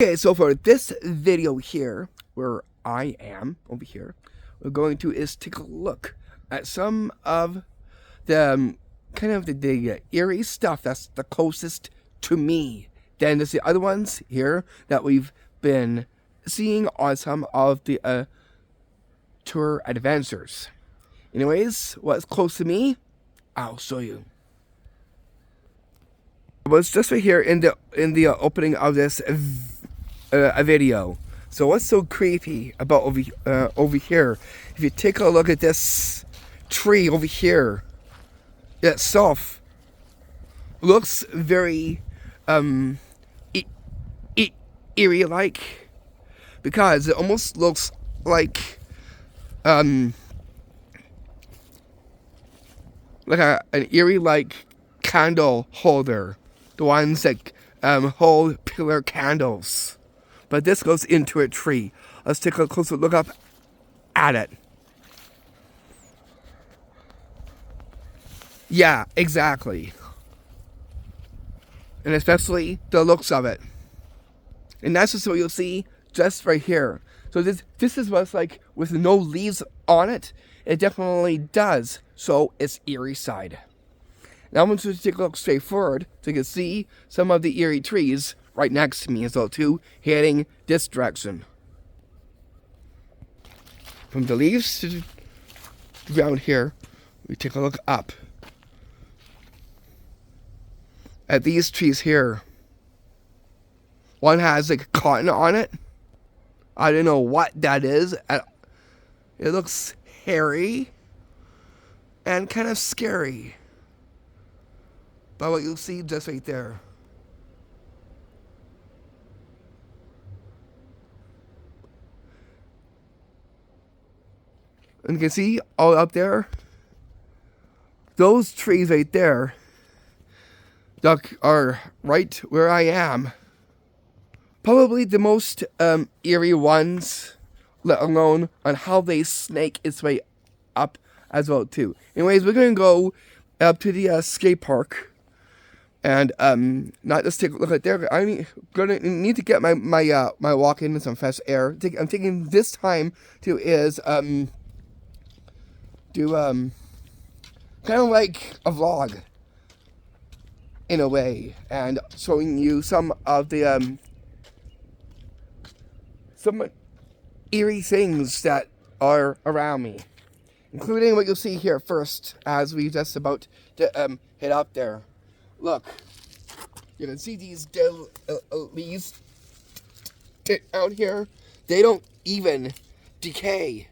Okay, so for this video here, where I am over here, we're going to take a look at some of the kind of the eerie stuff that's the closest to me. Then there's the other ones here that we've been seeing on some of the tour adventures. Anyways, what's close to me, I'll show you. It was just right here in the opening of this a video. So what's so creepy about over here? If you take a look at this tree over here itself, looks very eerie like, because it almost looks like an eerie like candle holder, the ones that hold pillar candles. But this goes into a tree. Let's take a closer look up at it. Yeah, exactly. And especially the looks of it. And that's just what you'll see just right here. So this is what's like with no leaves on it. It definitely does. So it's eerie side. Now I'm going to take a look straight forward so you can see some of the eerie trees right next to me as well too, heading this direction. From the leaves to the ground here, we take a look up at these trees here. One has like cotton on it. I don't know what that is. It looks hairy and kind of scary. But what you'll see just right there. And you can see all up there, those trees right there that are right where I am. Probably the most eerie ones, let alone on how they snake its way up as well too. Anyways, we're going to go up to the skate park. And not just take a look at there. I'm gonna need to get my walk in and some fresh air. I'm taking this time to do kind of like a vlog in a way, and showing you some of the some eerie things that are around me, including what you'll see here first as we just about to head up there. Look, you can see these dead leaves out here. They don't even decay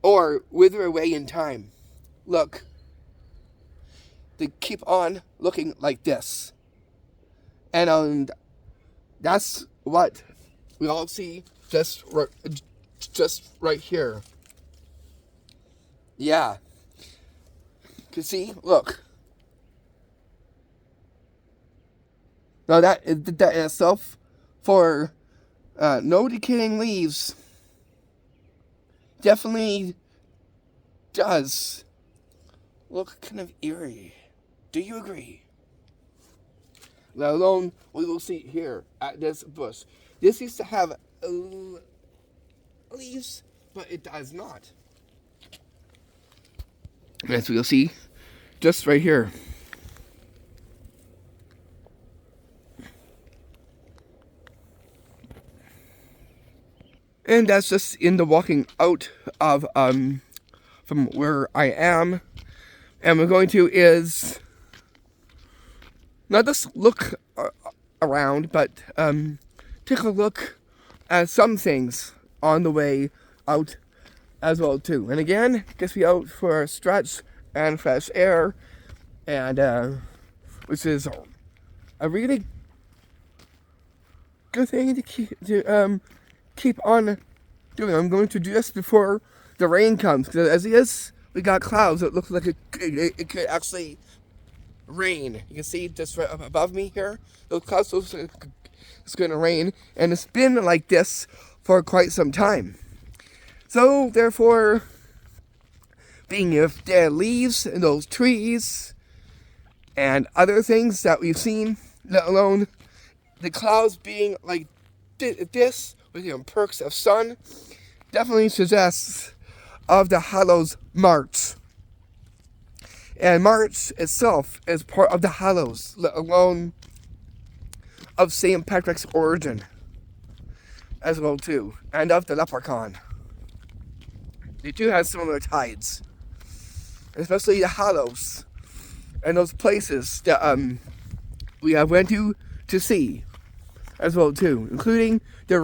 or wither away in time. Look, they keep on looking like this. And that's what we all see just right here. Yeah. You can see, look. Now that in itself, for no decaying leaves, definitely does look kind of eerie. Do you agree? Let alone we will see here at this bush. This used to have leaves, but it does not. As we'll see, just right here. And that's just in the walking out of from where I am. And we're going to is not just look around, but take a look at some things on the way out as well too. And again, gets me out for a stretch and fresh air, and which is a really good thing to keep on doing. I'm going to do this before the rain comes, because as it is, we got clouds. It looks like it could actually rain. You can see just right up above me here, those clouds. It's going to rain, and it's been like this for quite some time. So therefore, being with dead leaves in those trees and other things that we've seen, let alone the clouds being like this with the perks of sun definitely suggests of the Hallows March. And March itself is part of the Hallows, let alone of St. Patrick's origin as well too, and of the leprechaun. They do have similar tides, especially the Hallows and those places that we have went to see as well too, including the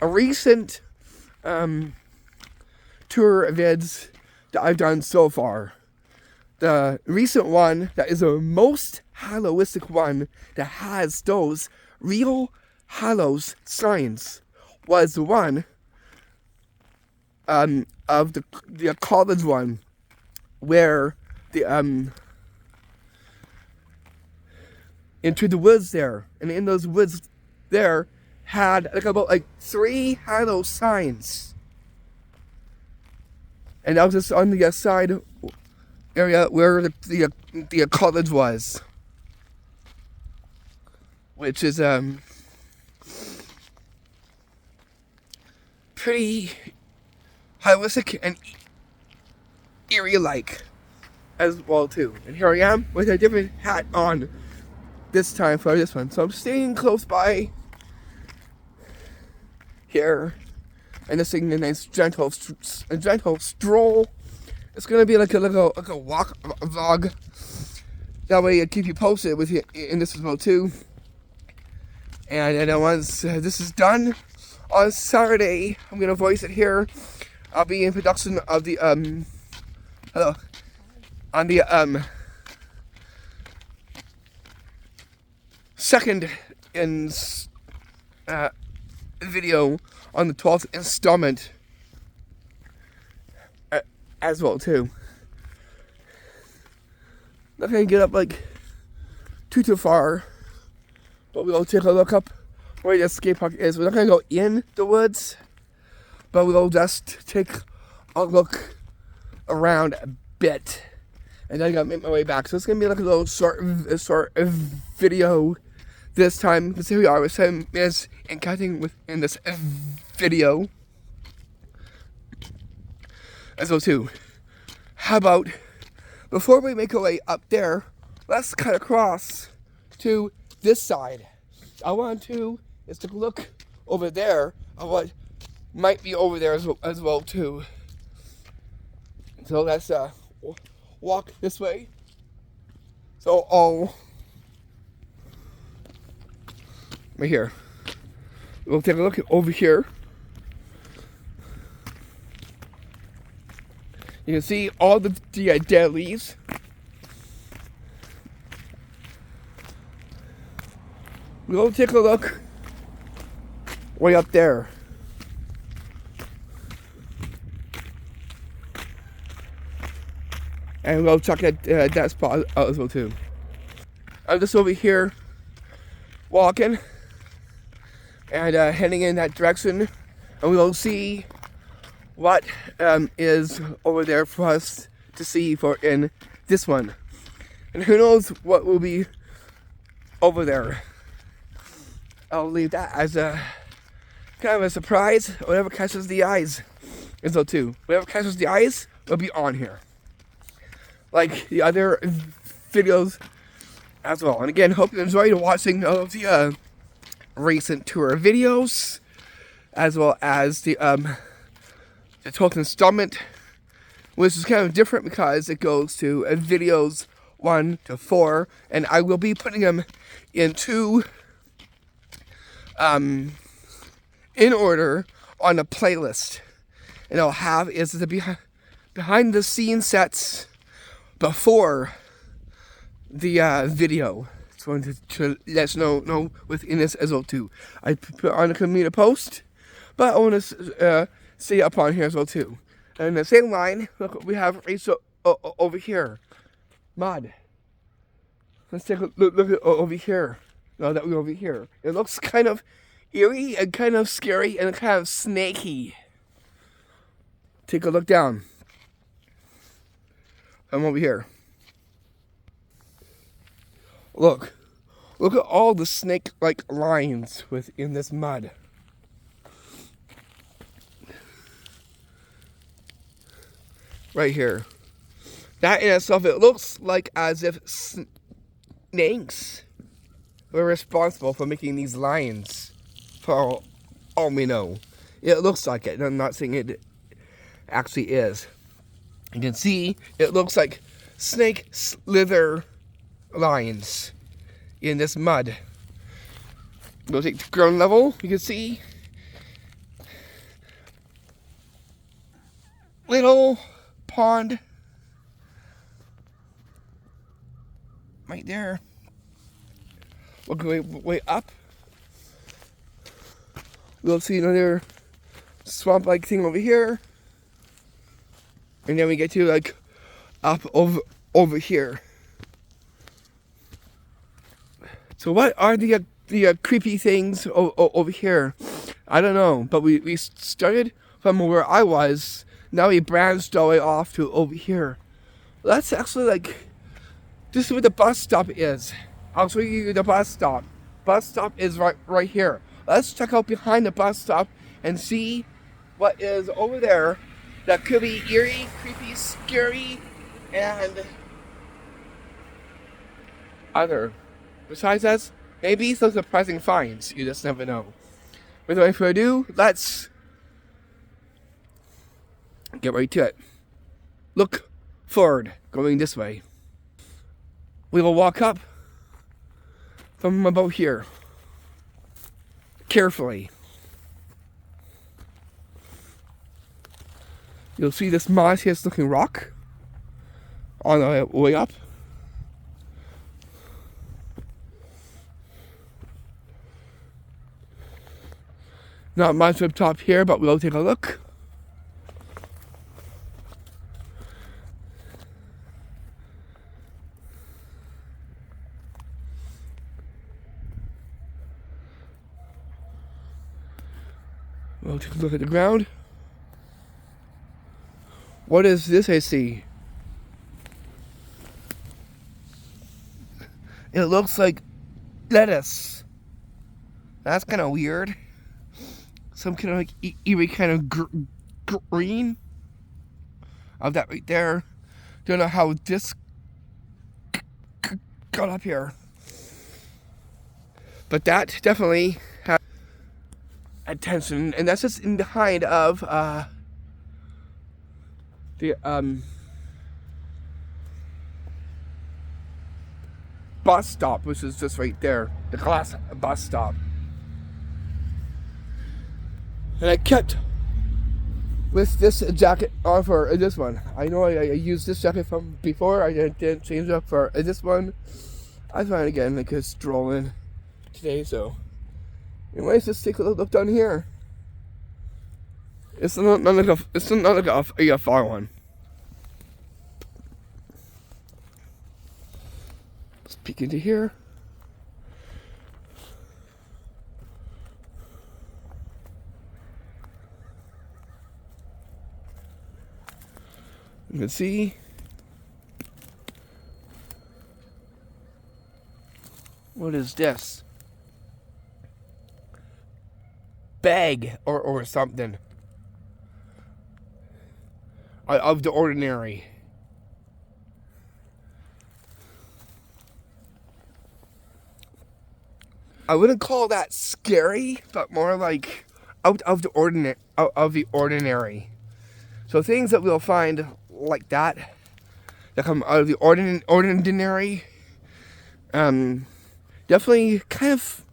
recent tour events that I've done so far. The recent one that is the most Hallowistic one that has those real Hallows signs was the one of the college one where the into the woods there, and in those woods there had about 3 Hallows signs, and that was just on the side area where the college was, which is pretty holistic and eerie-like as well too. And here I am with a different hat on this time for this one, so I'm staying close by here and just taking a nice gentle stroll. It's gonna be like a walk vlog. That way I keep you posted with you in this as well too. And then once this is done on Saturday, I'm gonna voice it here. I'll be in production of the second video on the 12th installment as well too. Not gonna get up too far, but we'll take a look up where the skate park is. We're not gonna go in the woods, but we'll just take a look around a bit, and then I gotta make my way back. So it's gonna be like a little short video this time. Because here we are with 7 minutes and counting within this video as well too. How about before we make our way up there, let's cut across to this side. I want to is to look over there at what might be over there as well too. So let's walk this way. So right here. We'll take a look over here. You can see all the dead leaves. We'll take a look way up there. And we'll check that spot out as well too. I'm just over here walking and heading in that direction, and we'll see what is over there for us to see for in this one. And who knows what will be over there. I'll leave that as a kind of a surprise. Whatever catches the eyes is so too. Whatever catches the eyes will be on here, like the other videos as well. And again, hope you enjoyed watching all of the recent tour videos, as well as the 12th installment, which is kind of different because it goes to videos 1 to 4, and I will be putting them into in order on a playlist, and I'll have is the behind the scenes sets before the video. It's going to let you know within this as well too. I put on a community post, but I want to see up on here as well too. And the same line, look, we have Rachel over here. Mod. Let's take a look at over here. Now that we're over here, it looks kind of eerie and kind of scary and kind of snaky. Take a look down. I'm over here. Look, Look at all the snake-like lines within this mud. Right here. That in itself, it looks like as if snakes were responsible for making these lines. For all we know. It looks like it. I'm not saying it actually is. You can see it looks like snake slither lines in this mud. We'll take the ground level. You can see little pond right there. We'll go way up. We'll see another swamp-like thing over here. And then we get to like up over here. So what are the creepy things over here? I don't know, but we started from where I was. Now we branched all the way off to over here. That's actually like, this is where the bus stop is. I'll show you the bus stop. Bus stop is right here. Let's check out behind the bus stop and see what is over there that could be eerie, creepy, scary, and other. Besides that, maybe some surprising finds. You just never know. Without further ado, let's get right to it. Look forward, going this way. We will walk up from about here. Carefully. You'll see this moss-ish looking rock on the way up. Not much up top here, but we'll take a look. We'll take a look at the ground. What is this I see? It looks like lettuce. That's kind of weird. Some kind of like eerie kind of green. Of that right there. Don't know how this got up here. But that definitely has attention, and that's just in behind of the bus stop, which is just right there, the glass bus stop. And I kept with this jacket on for this one. I know I used this jacket from before. I didn't change it up for this one. I found it again, like a strolling today, so. Anyways, let's take a look down here. It's not like a far one. Let's peek into here. You can see what is this? Bag or something of the ordinary. I wouldn't call that scary, but more like out of the ordinary. So things that we'll find like that come out of the ordinary, definitely kind of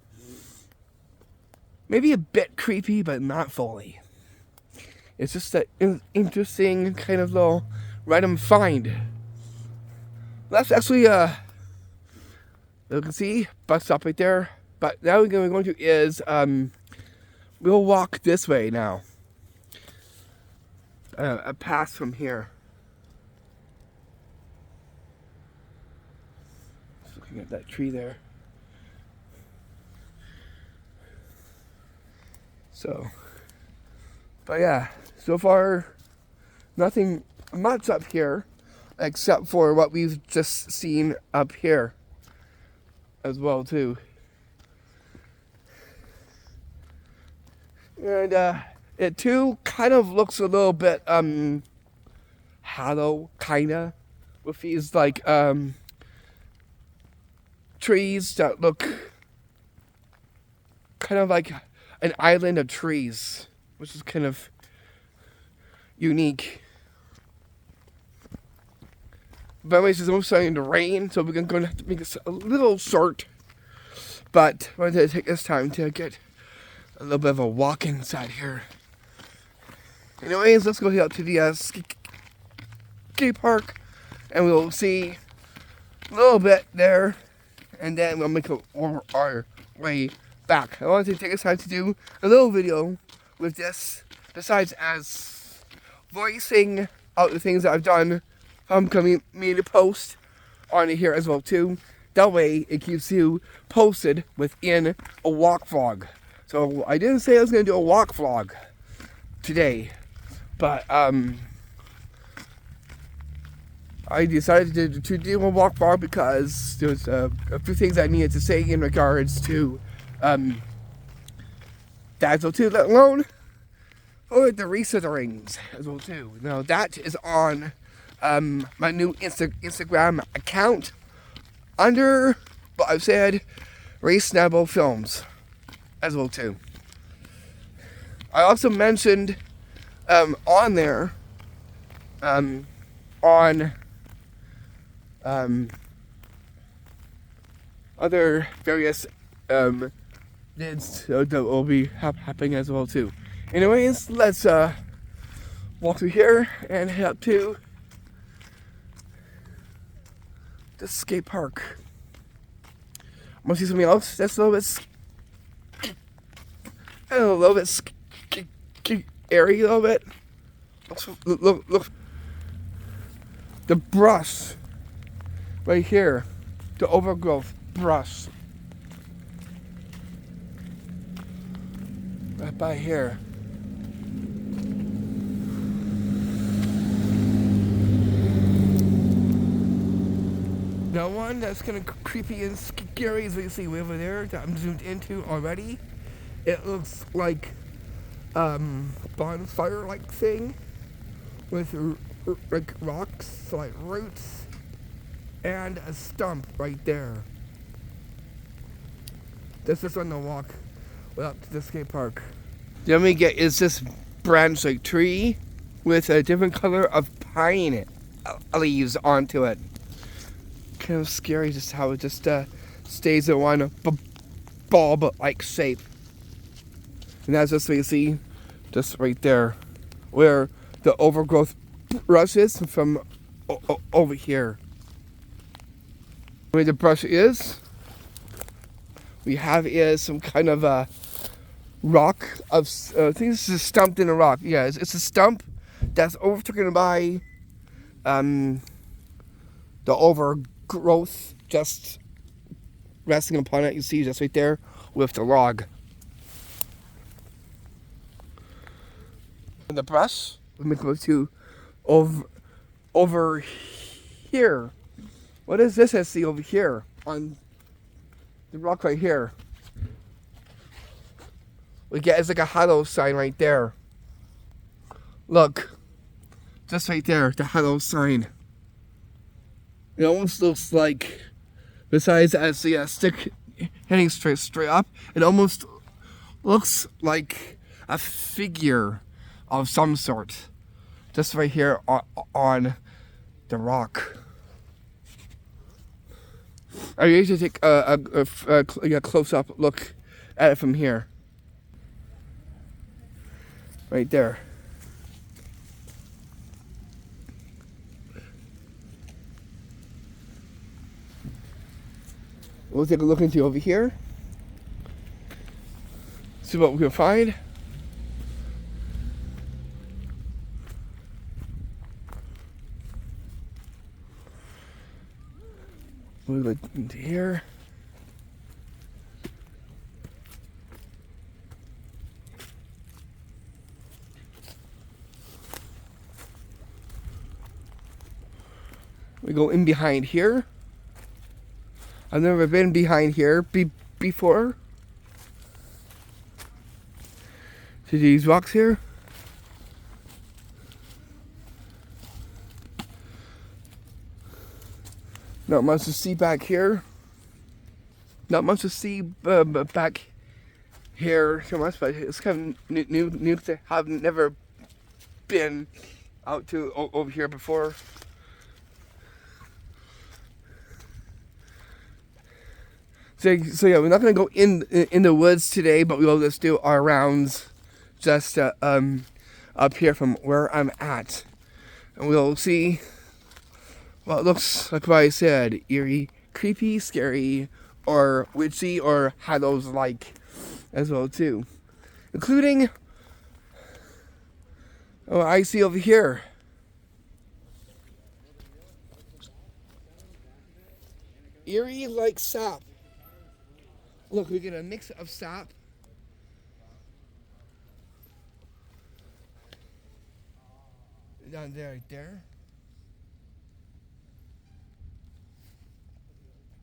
maybe a bit creepy, but not fully. It's just an interesting kind of little random find. That's actually you can see bus stop right there. But now we're going to is we'll walk this way now. A pass from here. Just looking at that tree there. So, but yeah, so far nothing much up here except for what we've just seen up here. as well too. And it too kind of looks a little bit hollow, kinda, with these like trees that look kind of like an island of trees, which is kind of unique. But anyways, it's almost starting to rain, so we're going to have to make this a little short. But I wanted to take this time to get a little bit of a walk inside here. Anyways, let's go out to the skate park, and we'll see a little bit there, and then we'll make our way back. I wanted to take this time to do a little video with this, besides as voicing out the things that I've done. I'm coming me to post on here as well too. That way it keeps you posted within a walk vlog. So I didn't say I was gonna do a walk vlog today, but I decided to do a walk vlog because there was a few things I needed to say in regards to that as well too, let alone or the recenterings as well too. Now that is on my new Instagram account under what I've said, Reasonable Films as well too. I also mentioned on there on other various vids that will be happening as well too. Anyways, let's walk through here and head up to the skate park. I'm gonna see something else that's a little bit scary, a little bit. Look, the brush right here, the overgrowth brush right by here. Now one that's kind of creepy and scary is what you see way over there that I'm zoomed into already. It looks like bonfire-like thing with like rocks, like roots, and a stump right there. This is on the walk up to the skate park. Then we get is this branch-like tree with a different color of pine leaves onto it. Kind of scary just how it just stays in one bulb-like shape. And that's just what you see, just right there, where the overgrowth brush is from over here. Where the brush is, we have is some kind of a rock of, I think this is stumped in a rock. Yeah, it's a stump that's overtaken by the overgrowth just resting upon it. You see just right there with the log. And the brush, let me go to over here. What is this I see over here on the rock right here? We get it's like a hello sign right there. Look, just right there, the hello sign. It almost looks like, besides as the stick heading straight up, it almost looks like a figure of some sort, just right here on the rock. I usually take a close-up look at it from here. Right there. We'll take a look into over here. See what we can find. We'll go into here. We go in behind here. I've never been behind here before. To these rocks here. Not much to see back here. Not much to see back here so much, but it's kind of new to have never been out to over here before. So yeah, we're not gonna go in the woods today, but we'll just do our rounds just up here from where I'm at, and we'll see what looks like what I said: eerie, creepy, scary, or witchy, or Hallows like as well too, including what I see over here. Eerie like sap. Look, we get a mix of sap. Down there, right there.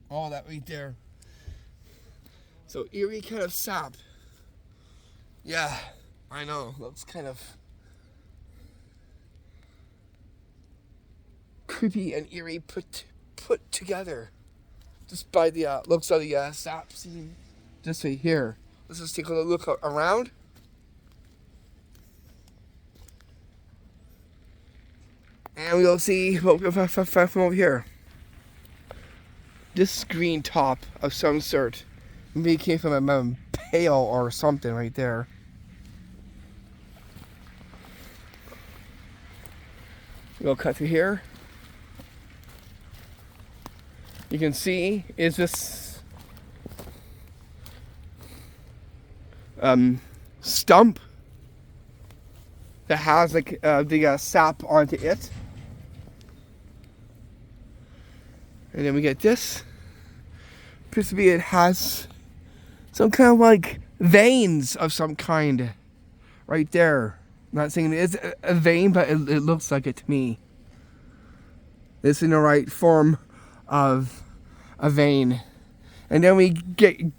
All that right there. So eerie kind of sap. Yeah, I know. Looks kind of creepy and eerie put together. Just by the looks of the sap scene. Just right here. Let's just take a look around. And we'll see what we find from over here. This green top of some sort. Maybe it came from a pail or something right there. We'll cut to here. You can see is this stump that has like the sap onto it. And then we get this. Appears to be it has some kind of like veins of some kind right there. I'm not saying it is a vein, but it looks like it to me. It's in the right form of a vein. And then we get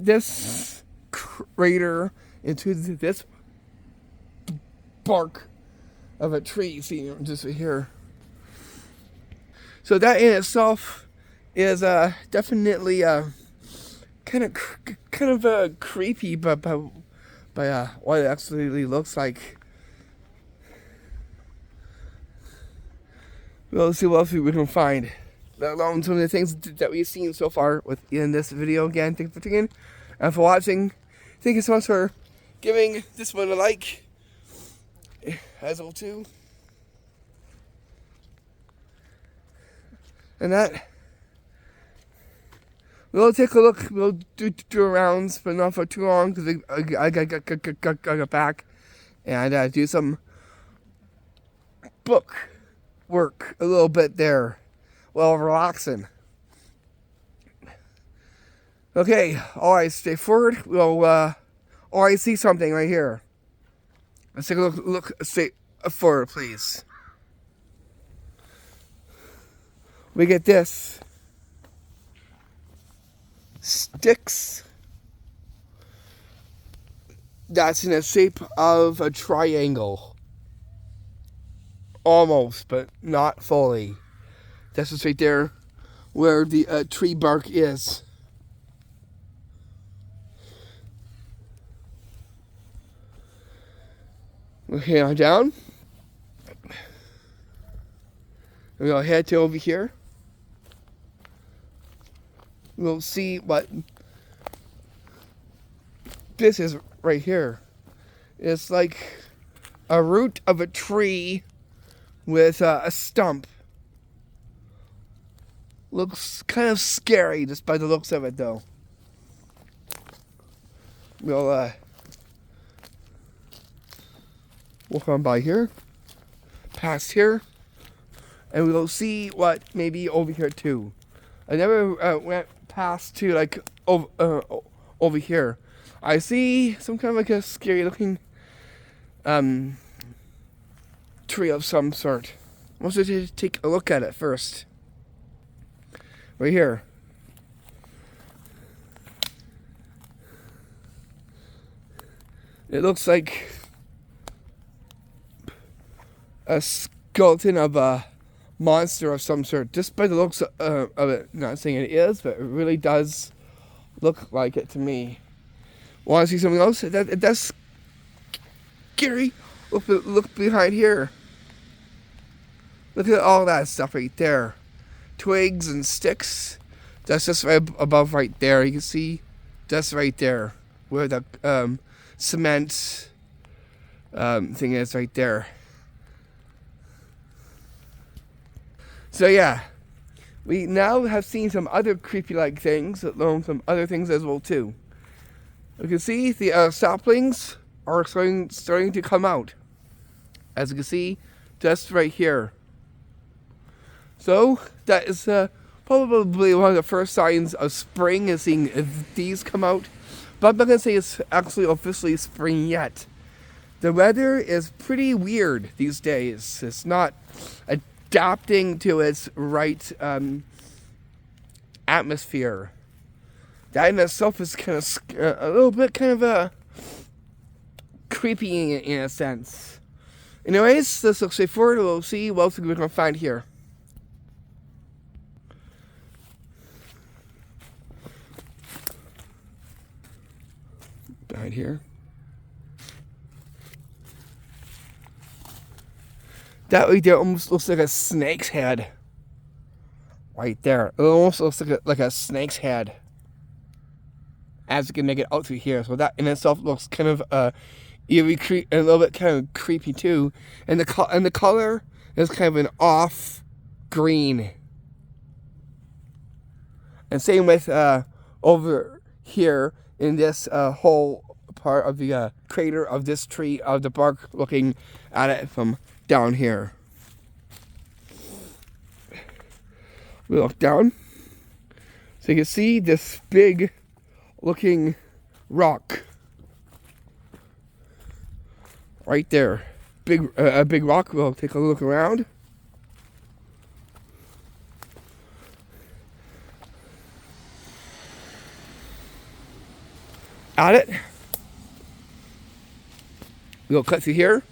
this crater into this bark of a tree. See, just right here. So that in itself is definitely kind of creepy, but what it actually looks like. We'll see what else we can find. Let alone some of the things that we've seen so far within this video. Again, thanks for tuning in and for watching. Thank you so much for giving this one a like as well too. And that, we'll take a look. We'll do rounds, but not for too long because I got back and do some book work a little bit there while relaxing. Okay, alright, stay forward. We'll alright, see something right here. Let's take a look straight forward, please. We get this. Sticks. That's in the shape of a triangle. Almost, but not fully. That's just right there where the tree bark is. Okay, on down. We'll head to over here. We'll see what this is right here. It's like a root of a tree with a stump. Looks kind of scary just by the looks of it though. We'll walk on by here, past here, and we'll see what may be over here too. I never went past to like over here. I see some kind of like a scary looking tree of some sort. Let's just take a look at it first. Right here. It looks like a skeleton of a monster of some sort, just by the looks of it. Not saying it is, but it really does look like it to me. Want to see something else? That's scary. Look behind here. Look at all that stuff right there. Twigs and sticks. That's just right above right there. You can see just right there where the cement thing is right there. So yeah, we now have seen some other creepy-like things, some other things as well too. You can see the saplings are starting to come out, as you can see, just right here. So that is probably one of the first signs of spring, is seeing these come out. But I'm not gonna say it's actually officially spring yet. The weather is pretty weird these days. It's not adapting to its right atmosphere. That in itself is kind of a little bit kind of creepy in a sense. Anyways, let's look straight forward. We'll see what else we're gonna find here. Behind here. That right there almost looks like a snake's head. Right there. It almost looks like a snake's head. As you can make it out through here. So that in itself looks kind of eerie, and a little bit kind of creepy too. And the color is kind of an off green. And same with over here in this whole part of the crater of this tree, of the bark, looking at it from down here. We look down, so you can see this big looking rock right there. A big rock. We'll take a look around. At it. We'll cut through here.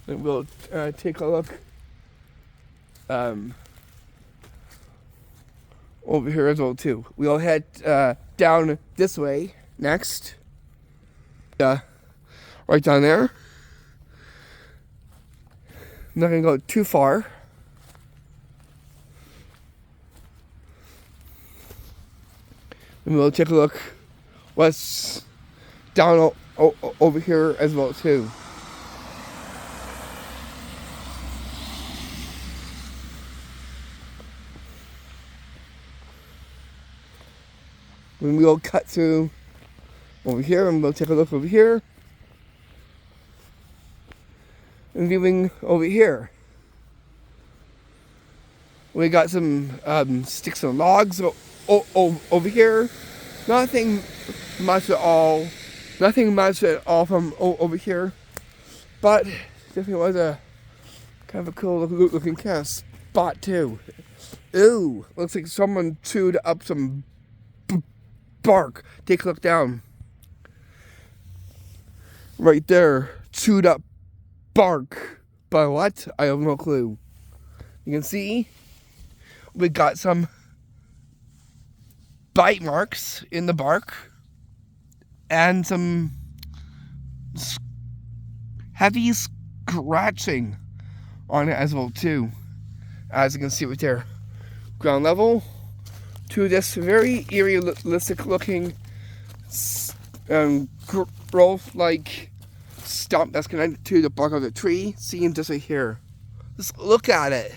And we'll take a look over here as well too. We'll head down this way next. Right down there. I'm not gonna go too far. And we'll take a look what's down over here as well too. When we'll cut through over here, and we'll take a look over here. And viewing over here. We got some sticks and logs over here. Nothing much at all. Nothing much at all from over here. But definitely was a kind of a cool looking kind of spot too. Ooh, looks like someone chewed up some bark. Take a look down. Right there. Chewed up bark. By what? I have no clue. You can see we got some bite marks in the bark and some heavy scratching on it as well too. As you can see right there. Ground level to this very realistic looking growth-like stump that's connected to the bark of the tree. Seen just right here. Just look at it.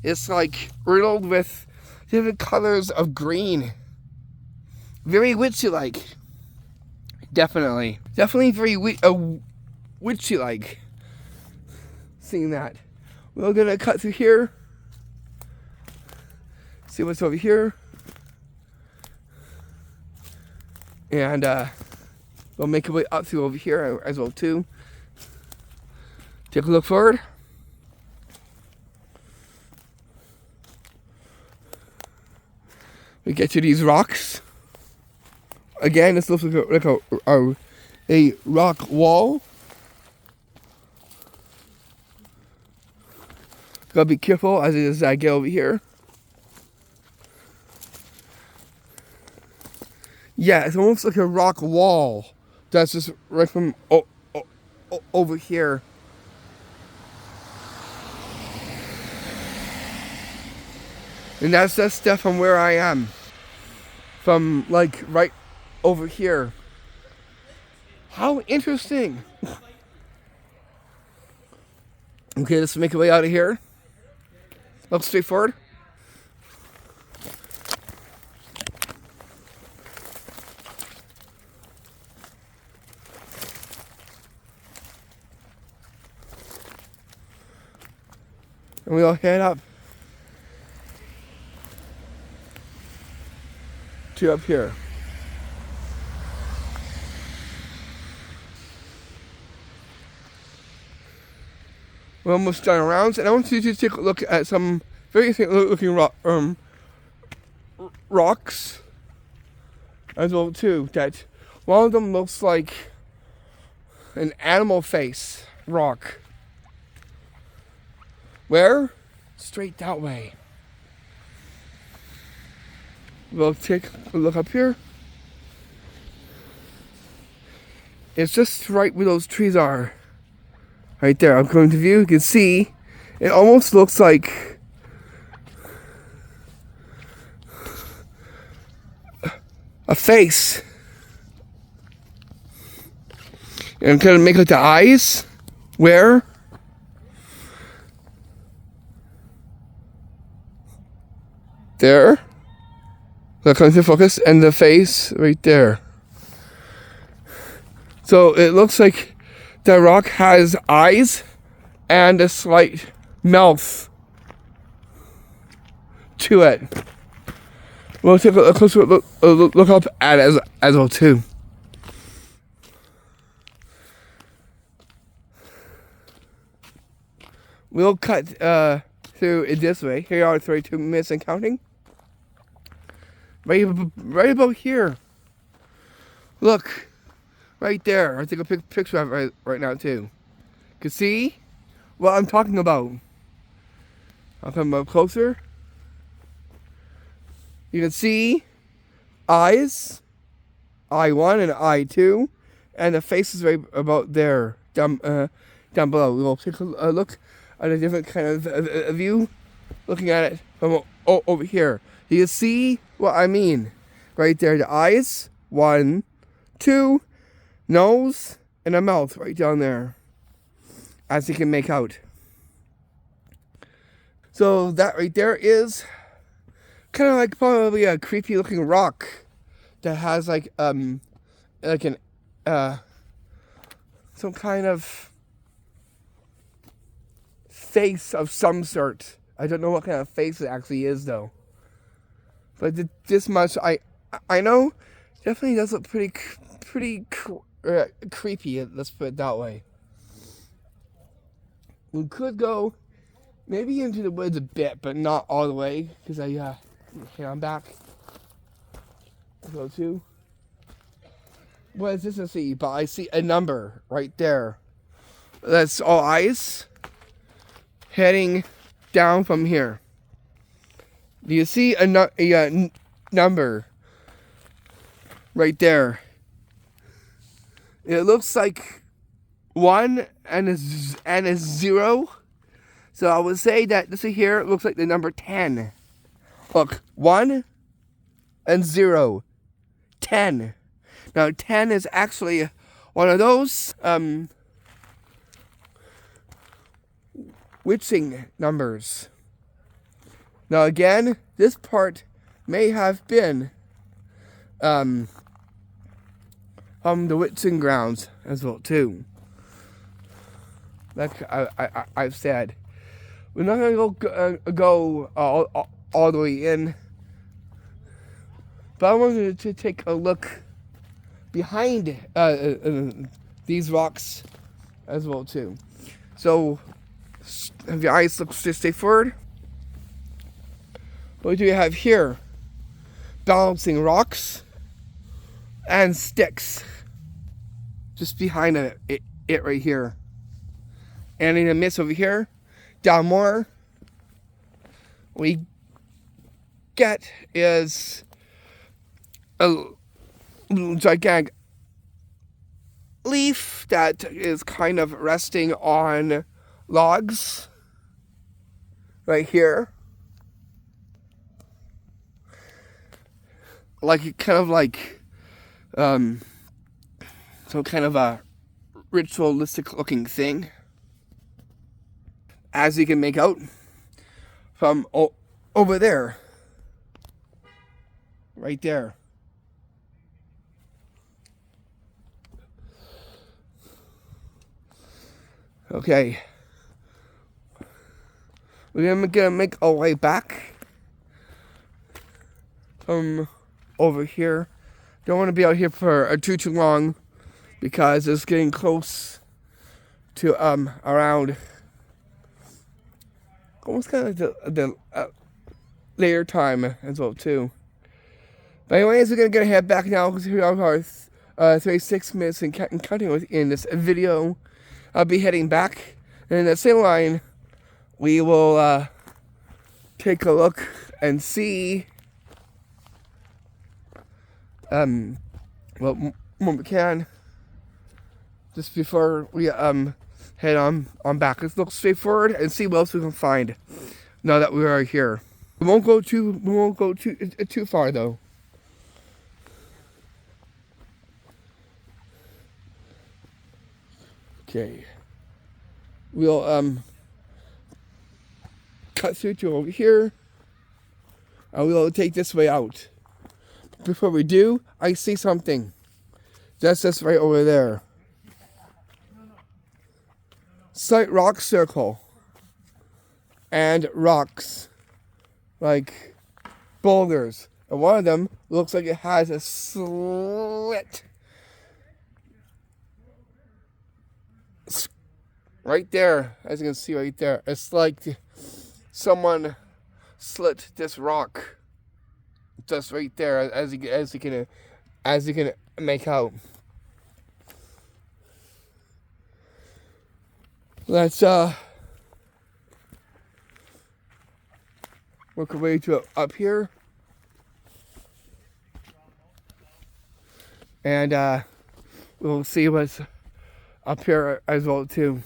It's like riddled with different colors of green. Very witchy-like. Definitely very witchy-like. Seeing that. We're gonna cut through here. See what's over here. And we'll make our way up through over here as well too. Take a look forward. We get to these rocks. Again, this looks like a a rock wall. Gotta be careful as I get over here. Yeah, it's almost like a rock wall. That's just right from over here. And that's that stuff from where I am. From like right over here. How interesting. Okay, let's make our way out of here. Looks straightforward. And we all head up to up here. We're almost done around, and I want you to take a look at some very interesting looking rocks as well too. That one of them looks like an animal face rock. Where? Straight that way. We'll take a look up here. It's just right where those trees are. Right there, I'm going to view. You can see it almost looks like a face. And I'm going to make it the eyes. Where? There. That comes to focus, and the face right there. So it looks like the rock has eyes and a slight mouth to it. We'll take a closer look up at it as well too. We'll cut through it this way. Here you are, 32 minutes and counting. Right about here. Look. Right there. I'll take a picture of it right now too. You can see what I'm talking about. I'll come up closer. You can see eyes, eye 1 and eye 2, and the face is right about there, down below. We'll take a look at a different kind of view, looking at it from over here. You can see what I mean. Right there, the eyes, 1, 2, nose, and a mouth right down there, as you can make out. So that right there is kind of like probably a creepy looking rock that has like an some kind of face of some sort. I don't know what kind of face it actually is though. But this much I know definitely does look pretty creepy, let's put it that way. We could go maybe into the woods a bit, but not all the way, because I'm back. Go to. What is this to see? But I see a number right there. That's all eyes heading down from here. Do you see a number right there? It looks like 1 and a 0. So I would say that this here looks like the number 10. Look, 1 and 0. 10. Now 10 is actually one of those witching numbers. Now again, this part may have been from the witching grounds as well too. Like I've said, we're not gonna go all the way in, but I wanted to take a look behind these rocks as well too. So, have your eyes look straight forward. What do we have here? Balancing rocks and sticks. just behind it right here. And in the midst over here, down more, we get is a gigantic leaf that is kind of resting on logs right here. Like kind of like some kind of a ritualistic looking thing, as you can make out from over there, right there. Okay, we're gonna make our way back from over here. Don't want to be out here for too long because it's getting close to around almost kind of like the later time as well too. But anyways, we're gonna head back now because we are 36 minutes and counting in this video. I'll be heading back, and in the same line, we will take a look and see what we can just before we head on back. Let's look straightforward and see what else we can find now that we are here. We won't go too far though. Okay. We'll cut through to over here, and we'll take this way out. Before we do, I see something. That's just right over there. Slight rock circle. And rocks. Like boulders. And one of them looks like it has a slit. Right there, as you can see right there. It's like someone slit this rock. Just right there, as you can make out. Let's work our way to up here, and we'll see what's up here as well too.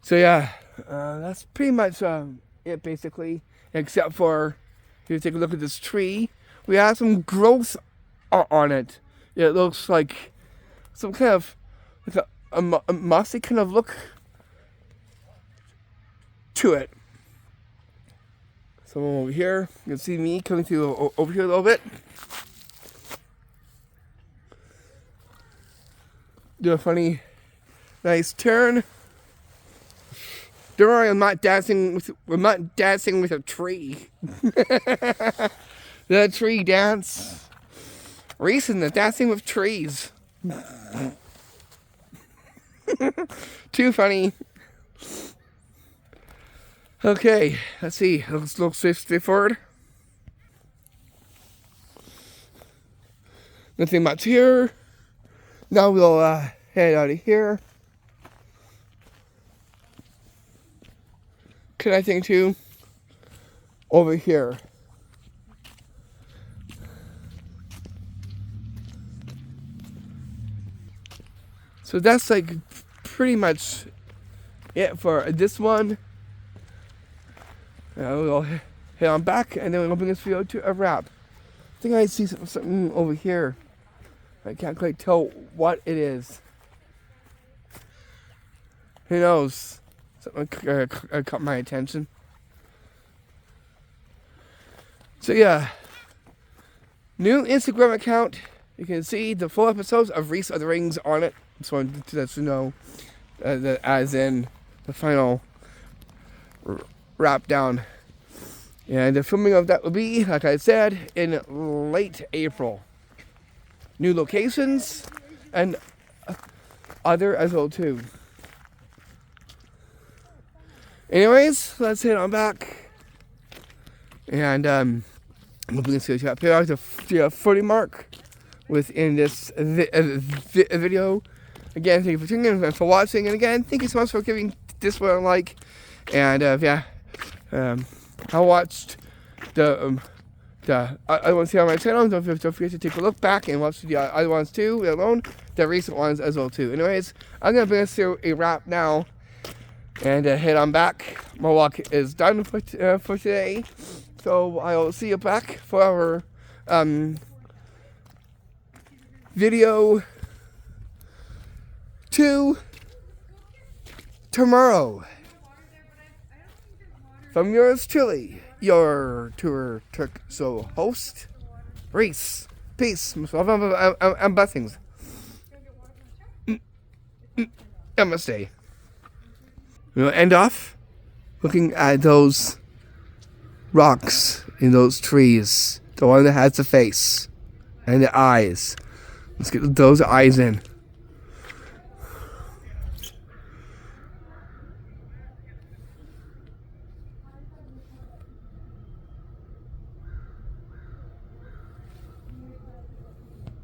So yeah, that's pretty much it basically, except for if you take a look at this tree, we have some growth on it. It looks like some kind of like a mossy kind of look to it. Someone over here, you can see me coming through over here a little bit. Do a funny, nice turn. Don't worry, I'm not dancing with a tree. The tree dance. Recent, the dancing with trees. Too funny. Okay, let's see. Let's look straightforward. Nothing much here. Now we'll head out of here. Connecting to over here. So that's like pretty much it for this one. We'll head on back, and then we'll bring this video to a wrap. I think I see something over here. I can't quite tell what it is. Who knows? Something caught my attention. So yeah, new Instagram account. You can see the full episodes of Reese of the Rings on it. Just wanted to let you know, that as in the final wrap down. And the filming of that will be, like I said, in late April. New locations and other as well too. Anyways, let's head on back. And we'll be going to pay out the 40 mark within this video. Again, thank you for tuning in and for watching. And again, thank you so much for giving this one a like. And I watched the other ones here on my channel. Don't forget to take a look back and watch the other ones too, let alone the recent ones as well too. Anyways, I'm gonna bring us to a wrap now and head on back. My walk is done for today, so I will see you back for our video 2 tomorrow. From yours truly, your tour Turk solo host, Reese. Peace, and blessings. Namaste. We'll end off looking at those rocks in those trees. The one that has the face and the eyes. Let's get those eyes in.